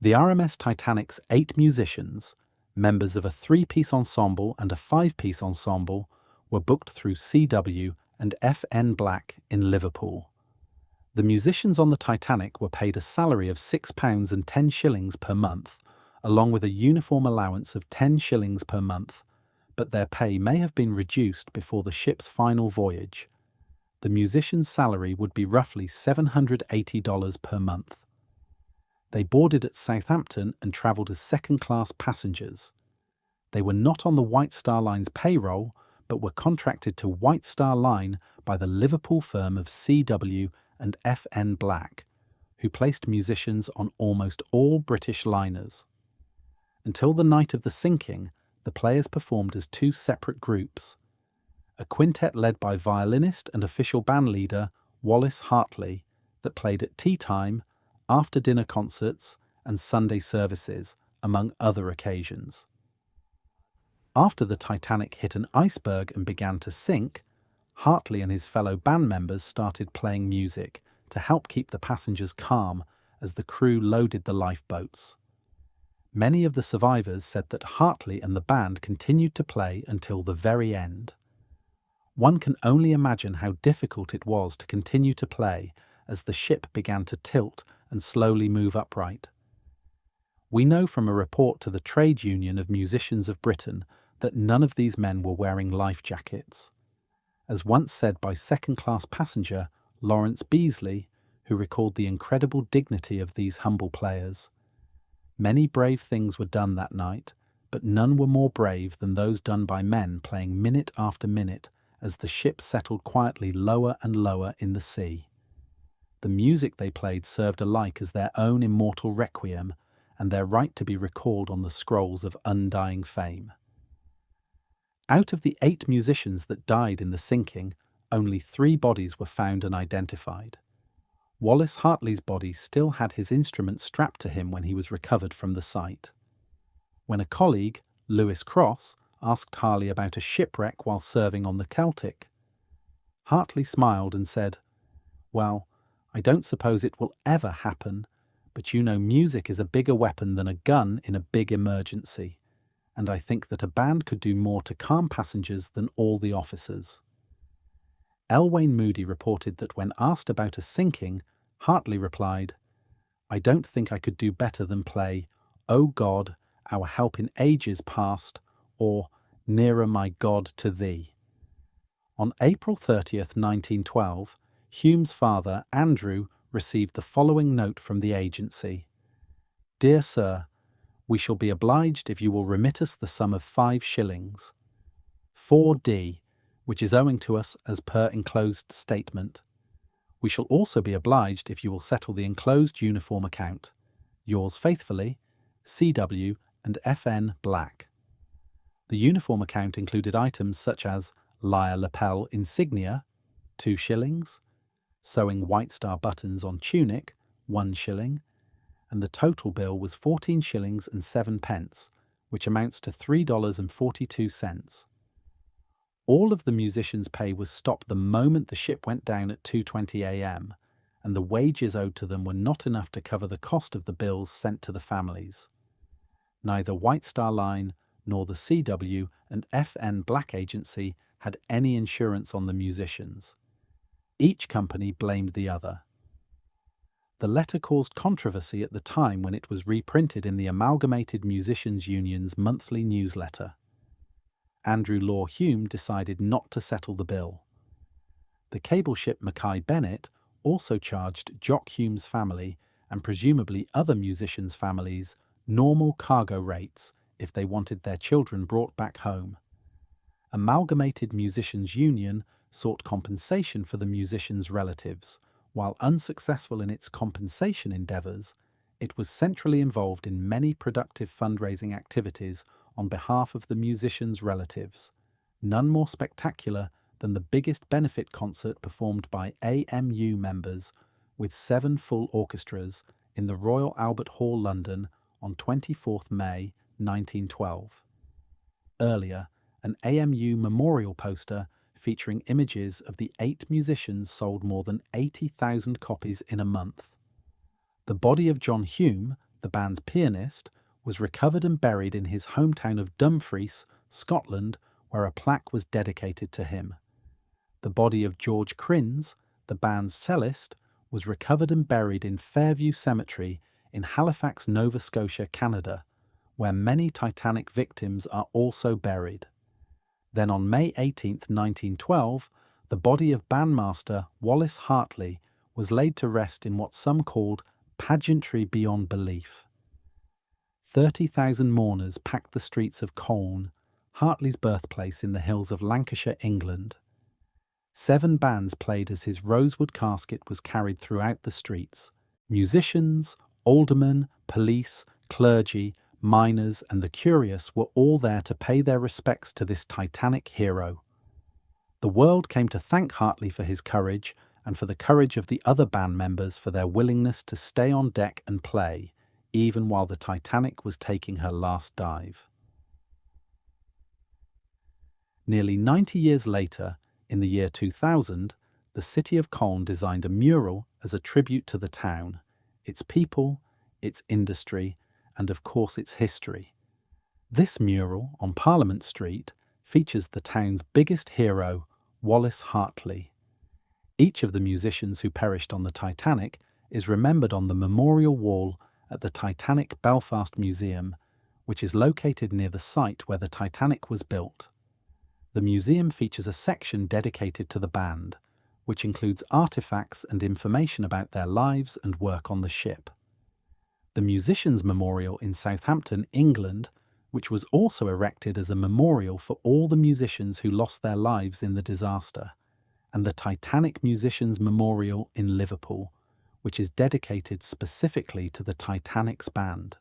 The RMS Titanic's 8 musicians, members of a 3-piece ensemble and a 5-piece ensemble, were booked through CW and FN Black in Liverpool. The musicians on the Titanic were paid a salary of £6 and 10 shillings per month, along with a uniform allowance of 10 shillings per month, but their pay may have been reduced before the ship's final voyage. The musician's salary would be roughly $780 per month. They boarded at Southampton and travelled as second-class passengers. They were not on the White Star Line's payroll, but were contracted to White Star Line by the Liverpool firm of CW and FN Black, who placed musicians on almost all British liners. Until the night of the sinking, the players performed as 2 separate groups. A quintet led by violinist and official bandleader Wallace Hartley that played at tea time, after-dinner concerts and Sunday services, among other occasions. After the Titanic hit an iceberg and began to sink, Hartley and his fellow band members started playing music to help keep the passengers calm as the crew loaded the lifeboats. Many of the survivors said that Hartley and the band continued to play until the very end. One can only imagine how difficult it was to continue to play as the ship began to tilt and slowly move upright. We know from a report to the Trade Union of Musicians of Britain that none of these men were wearing life jackets. As once said by second-class passenger Lawrence Beasley, who recalled the incredible dignity of these humble players. Many brave things were done that night, but none were more brave than those done by men playing minute after minute as the ship settled quietly lower and lower in the sea. The music they played served alike as their own immortal requiem and their right to be recalled on the scrolls of undying fame. Out of the 8 musicians that died in the sinking, only 3 bodies were found and identified. Wallace Hartley's body still had his instrument strapped to him when he was recovered from the site. When a colleague, Lewis Cross, asked Hartley about a shipwreck while serving on the Celtic, Hartley smiled and said, "Well, I don't suppose it will ever happen, but you know music is a bigger weapon than a gun in a big emergency, and I think that a band could do more to calm passengers than all the officers." Elwayne Moody reported that when asked about a sinking, Hartley replied, "I don't think I could do better than play 'O God, our help in ages past' or 'Nearer my God to thee.'" On April 30th, 1912, Hume's father, Andrew, received the following note from the agency. "Dear Sir, we shall be obliged if you will remit us the sum of 5 shillings. 4d, which is owing to us as per enclosed statement. We shall also be obliged if you will settle the enclosed uniform account. Yours faithfully, CW and FN Black." The uniform account included items such as lyre lapel insignia, 2 shillings, sewing White Star buttons on tunic, 1 shilling, and the total bill was 14 shillings and 7 pence, which amounts to $3.42. All of the musicians' pay was stopped the moment the ship went down at 2:20 a.m, and the wages owed to them were not enough to cover the cost of the bills sent to the families. Neither White Star Line nor the CW and FN Black Agency had any insurance on the musicians. Each company blamed the other. The letter caused controversy at the time when it was reprinted in the Amalgamated Musicians Union's monthly newsletter. Andrew Law Hume decided not to settle the bill. The cable ship Mackay Bennett also charged Jock Hume's family, and presumably other musicians' families, normal cargo rates if they wanted their children brought back home. Amalgamated Musicians Union sought compensation for the musicians' relatives. While unsuccessful in its compensation endeavours, it was centrally involved in many productive fundraising activities on behalf of the musicians' relatives, none more spectacular than the biggest benefit concert performed by AMU members with 7 full orchestras in the Royal Albert Hall, London, on 24th May 1912. Earlier, an AMU memorial poster featuring images of the 8 musicians sold more than 80,000 copies in a month. The body of John Hume, the band's pianist, was recovered and buried in his hometown of Dumfries, Scotland, where a plaque was dedicated to him. The body of George Crins, the band's cellist, was recovered and buried in Fairview Cemetery in Halifax, Nova Scotia, Canada, where many Titanic victims are also buried. Then on May 18, 1912, the body of bandmaster Wallace Hartley was laid to rest in what some called pageantry beyond belief. 30,000 mourners packed the streets of Colne, Hartley's birthplace in the hills of Lancashire, England. 7 bands played as his rosewood casket was carried throughout the streets. Musicians, aldermen, police, clergy, miners, and the curious were all there to pay their respects to this Titanic hero. The world came to thank Hartley for his courage and for the courage of the other band members for their willingness to stay on deck and play, even while the Titanic was taking her last dive. Nearly 90 years later, in the year 2000, the city of Colne designed a mural as a tribute to the town, its people, its industry, and of course its history. This mural on Parliament Street features the town's biggest hero, Wallace Hartley. Each of the musicians who perished on the Titanic is remembered on the memorial wall at the Titanic Belfast Museum, which is located near the site where the Titanic was built. The museum features a section dedicated to the band, which includes artifacts and information about their lives and work on the ship. The Musicians' Memorial in Southampton, England, which was also erected as a memorial for all the musicians who lost their lives in the disaster, and the Titanic Musicians' Memorial in Liverpool, which is dedicated specifically to the Titanic's band.